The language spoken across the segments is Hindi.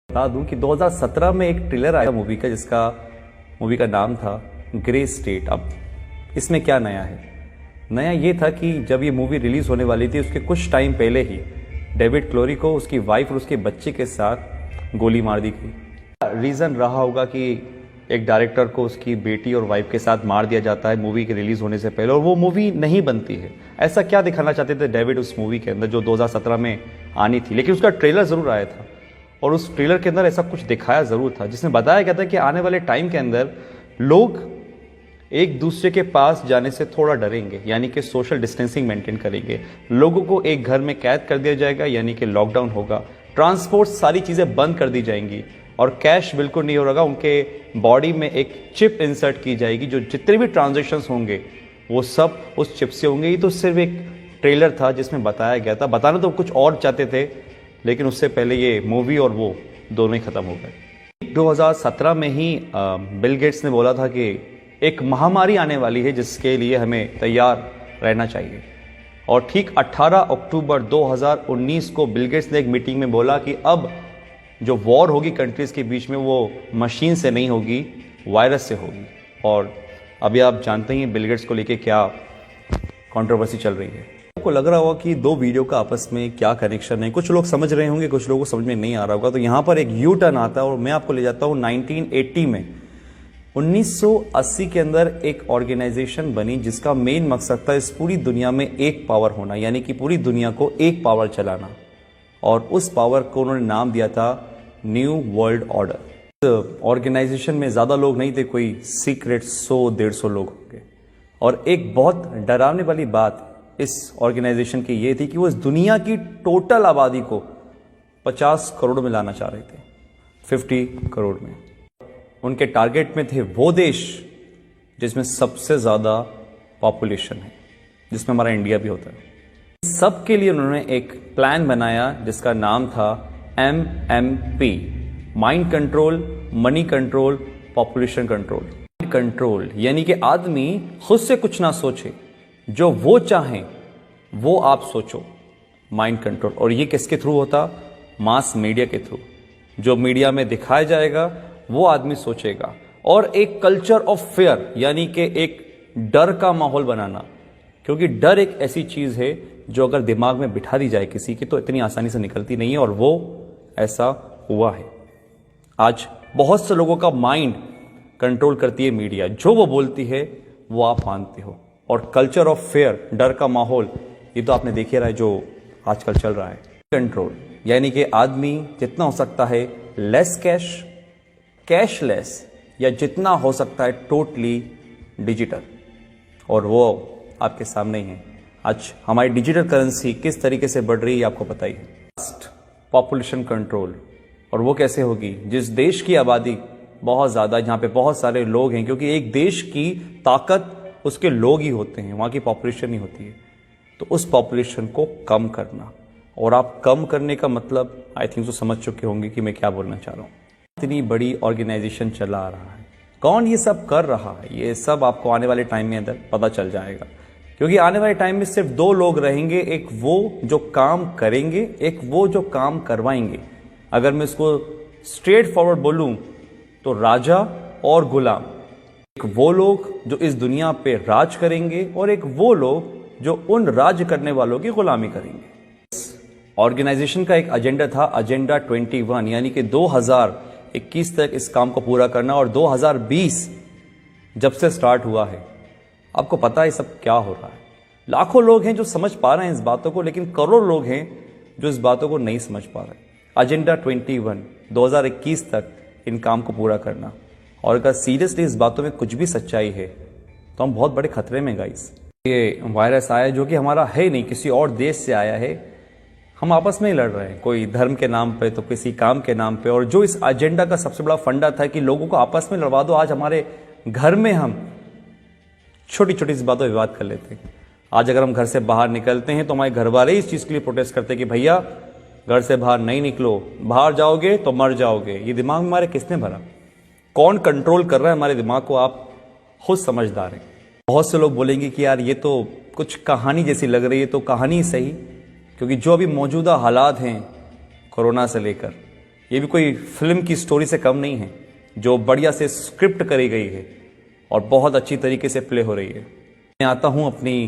बता दूं कि 2017 में एक ट्रेलर आया मूवी का, जिसका मूवी का नाम था ग्रे स्टेट। अब इसमें क्या नया है? नया ये था कि जब ये मूवी रिलीज होने वाली थी उसके कुछ टाइम पहले ही डेविड क्लोरी को उसकी वाइफ और उसके बच्चे के साथ गोली मार दी गई। रीज़न रहा होगा कि एक डायरेक्टर को उसकी बेटी और वाइफ के साथ मार दिया जाता है मूवी के रिलीज होने से पहले, और वो मूवी नहीं बनती है। ऐसा क्या दिखाना चाहते थे डेविड उस मूवी के अंदर जो 2017 में आनी थी? लेकिन उसका ट्रेलर ज़रूर आया था और उस ट्रेलर के अंदर ऐसा कुछ दिखाया ज़रूर था जिसमें बताया गया था कि आने वाले टाइम के अंदर लोग एक दूसरे के पास जाने से थोड़ा डरेंगे, यानी कि सोशल डिस्टेंसिंग मेंटेन करेंगे। लोगों को एक घर में कैद कर दिया जाएगा, यानी कि लॉकडाउन होगा। ट्रांसपोर्ट सारी चीज़ें बंद कर दी जाएंगी और कैश बिल्कुल नहीं होगा। उनके बॉडी में एक चिप इंसर्ट की जाएगी, जो जितने भी ट्रांजेक्शन्स होंगे वो सब उस चिप से होंगे। ये तो सिर्फ एक ट्रेलर था जिसमें बताया गया था। बताना तो कुछ और चाहते थे, लेकिन उससे पहले ये मूवी और वो दोनों ही खत्म हो गए। 2017 में ही बिल गेट्स ने बोला था कि एक महामारी आने वाली है जिसके लिए हमें तैयार रहना चाहिए। और ठीक 18 अक्टूबर 2019 को बिल गेट्स ने एक मीटिंग में बोला कि अब जो वॉर होगी कंट्रीज़ के बीच में वो मशीन से नहीं होगी, वायरस से होगी। और अभी आप जानते ही बिल गेट्स को लेके क्या कंट्रोवर्सी चल रही है। आपको लग रहा होगा कि दो वीडियो का आपस में क्या कनेक्शन है। कुछ लोग समझ रहे होंगे, कुछ लोगों को समझ में नहीं आ रहा होगा। तो यहाँ पर एक यू टर्न आता है और मैं आपको ले जाता हूँ 1980 में। 1980 के अंदर एक ऑर्गेनाइजेशन बनी जिसका मेन मकसद था इस पूरी दुनिया में एक पावर होना, यानी कि पूरी दुनिया को एक पावर चलाना। और उस पावर को उन्होंने नाम दिया था न्यू वर्ल्ड ऑर्डर। ऑर्गेनाइजेशन में ज़्यादा लोग नहीं थे, कोई सीक्रेट 100-150 लोग होंगे। और एक बहुत डरावने वाली बात इस ऑर्गेनाइजेशन की ये थी कि वो इस दुनिया की टोटल आबादी को 50 करोड़ में लाना चाह रहे थे, 50 करोड़ में। उनके टारगेट में थे वो देश जिसमें सबसे ज़्यादा पॉपुलेशन है, जिसमें हमारा इंडिया भी होता है। सबके लिए उन्होंने एक प्लान बनाया जिसका नाम था MMP, mind control, money control, population control. Control यानी कि आदमी खुद से कुछ ना सोचे, जो वो चाहें वो आप सोचो, माइंड कंट्रोल। और ये किसके थ्रू होता? मास मीडिया के थ्रू। जो मीडिया में दिखाया जाएगा वो आदमी सोचेगा। और एक कल्चर ऑफ फेयर, यानी कि एक डर का माहौल बनाना, क्योंकि डर एक ऐसी चीज है जो अगर दिमाग में बिठा दी जाए किसी की तो इतनी आसानी से निकलती नहीं है। और वो ऐसा हुआ है। आज बहुत से लोगों का माइंड कंट्रोल करती है मीडिया, जो वो बोलती है वो आप मानते हो। और कल्चर ऑफ फेयर, डर का माहौल, ये तो आपने देख ही रहा है जो आजकल चल रहा है। कंट्रोल यानी कि आदमी जितना हो सकता है लेस कैश, कैशलेस, या जितना हो सकता है टोटली डिजिटल। और वो आपके सामने ही है। आज हमारी डिजिटल करेंसी किस तरीके से बढ़ रही है आपको पता ही है। पॉपुलेशन कंट्रोल, और वो कैसे होगी? जिस देश की आबादी बहुत ज़्यादा, जहाँ पे बहुत सारे लोग हैं, क्योंकि एक देश की ताकत उसके लोग ही होते हैं, वहाँ की पॉपुलेशन नहीं होती है। तो उस पॉपुलेशन को कम करना, और आप कम करने का मतलब आई थिंक तो समझ चुके होंगे कि मैं क्या बोलना चाह रहा हूँ। इतनी बड़ी ऑर्गेनाइजेशन चला रहा है, कौन ये सब कर रहा है, ये सब आपको आने वाले टाइम में अंदर पता चल जाएगा। क्योंकि आने वाले टाइम में सिर्फ दो लोग रहेंगे, एक वो जो काम करेंगे, एक वो जो काम करवाएंगे। अगर मैं इसको स्ट्रेट फॉरवर्ड बोलूं तो राजा और गुलाम। एक वो लोग जो इस दुनिया पे राज करेंगे और एक वो लोग जो उन राज करने वालों की गुलामी करेंगे। ऑर्गेनाइजेशन का एक एजेंडा था, एजेंडा 21, यानी कि 2021 तक इस काम को पूरा करना। और 2020 जब से स्टार्ट हुआ है, आपको पता है सब क्या हो रहा है। लाखों लोग हैं जो समझ पा रहे हैं इस बातों को, लेकिन करोड़ लोग हैं जो इस बातों को नहीं समझ पा रहे। एजेंडा 21, 2021 तक इन काम को पूरा करना। और अगर सीरियसली इस बातों में कुछ भी सच्चाई है तो हम बहुत बड़े खतरे में गाइस। ये वायरस आया जो कि हमारा है नहीं, किसी और देश से आया है। हम आपस में ही लड़ रहे हैं, कोई धर्म के नाम पे तो किसी काम के नाम पे। और जो इस एजेंडा का सबसे बड़ा फंडा था कि लोगों को आपस में लड़वा दो, आज हमारे घर में हम छोटी छोटी सी बातों पर विवाद कर लेते हैं। आज अगर हम घर से बाहर निकलते हैं तो हमारे घर वाले इस चीज़ के लिए प्रोटेस्ट करते हैं कि भैया घर से बाहर नहीं निकलो, बाहर जाओगे तो मर जाओगे। ये दिमाग में हमारे किसने भरा? कौन कंट्रोल कर रहा है हमारे दिमाग को? आप खुद समझदार हैं। बहुत से लोग बोलेंगे कि यार ये तो कुछ कहानी जैसी लग रही है। तो कहानी सही, क्योंकि जो अभी मौजूदा हालात हैं कोरोना से लेकर, ये भी कोई फिल्म की स्टोरी से कम नहीं है, जो बढ़िया से स्क्रिप्ट करी गई है और बहुत अच्छी तरीके से प्ले हो रही है। मैं आता हूं अपनी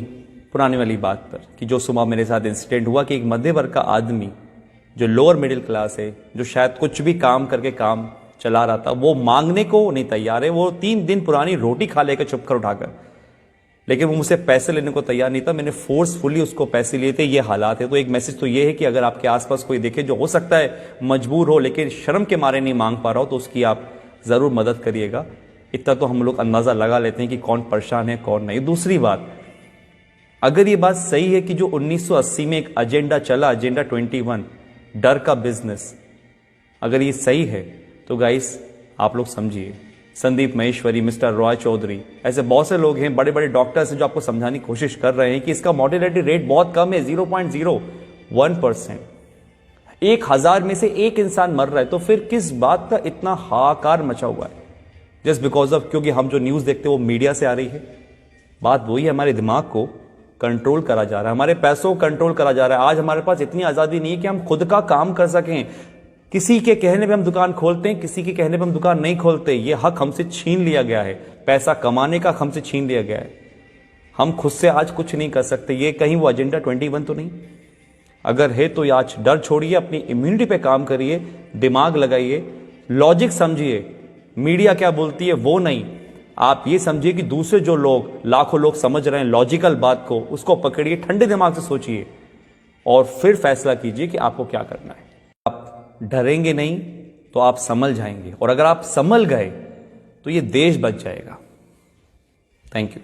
पुरानी वाली बात पर कि जो सुबह मेरे साथ इंसिडेंट हुआ कि एक मध्य वर्ग का आदमी जो लोअर मिडिल क्लास है, जो शायद कुछ भी काम करके काम चला रहा था, वो मांगने को नहीं तैयार है। वो 3 दिन पुरानी रोटी खा लेकर चुप कर उठाकर, लेकिन वो मुझसे पैसे लेने को तैयार नहीं था। मैंने फोर्सफुली उसको पैसे लिए थे। ये हालात है। तो एक मैसेज तो ये है कि अगर आपके आसपास कोई देखे जो हो सकता है मजबूर हो लेकिन शर्म के मारे नहीं मांग पा रहा हो, तो उसकी आप जरूर मदद करिएगा। इतना तो हम लोग अंदाजा लगा लेते हैं कि कौन परेशान है कौन नहीं। दूसरी बात, अगर ये बात सही है कि जो 1980 में एक एजेंडा चला, एजेंडा 21, डर का बिजनेस, अगर ये सही है तो गाइस आप लोग समझिए, संदीप महेश्वरी, मिस्टर रॉय चौधरी, ऐसे बहुत से लोग हैं, बड़े बड़े डॉक्टर्स हैं जो आपको समझाने की कोशिश कर रहे हैं कि इसका मॉर्टेलिटी रेट बहुत कम है, 0.01%। 1000 में से एक इंसान मर रहा है, तो फिर किस बात का इतना हाहाकार मचा हुआ है? जस्ट बिकॉज ऑफ, क्योंकि हम जो न्यूज देखते हैं वो मीडिया से आ रही है। बात वही है, हमारे दिमाग को कंट्रोल करा जा रहा है, हमारे पैसों को कंट्रोल करा जा रहा है। आज हमारे पास इतनी आजादी नहीं है कि हम खुद का काम कर सकें। किसी के कहने पे हम दुकान खोलते हैं, किसी के कहने पे हम दुकान नहीं खोलते। ये हक हमसे छीन लिया गया है, पैसा कमाने का हमसे छीन लिया गया है। हम खुद से आज कुछ नहीं कर सकते। ये कहीं वो एजेंडा 21 तो नहीं? अगर है तो आज डर छोड़िए, अपनी इम्यूनिटी पे काम करिए, दिमाग लगाइए, लॉजिक समझिए। मीडिया क्या बोलती है वो नहीं, आप ये समझिए कि दूसरे जो लोग, लाखों लोग समझ रहे हैं लॉजिकल बात को, उसको पकड़िए, ठंडे दिमाग से सोचिए और फिर फैसला कीजिए कि आपको क्या करना है। आप डरेंगे नहीं तो आप संभल जाएंगे, और अगर आप संभल गए तो ये देश बच जाएगा। Thank you.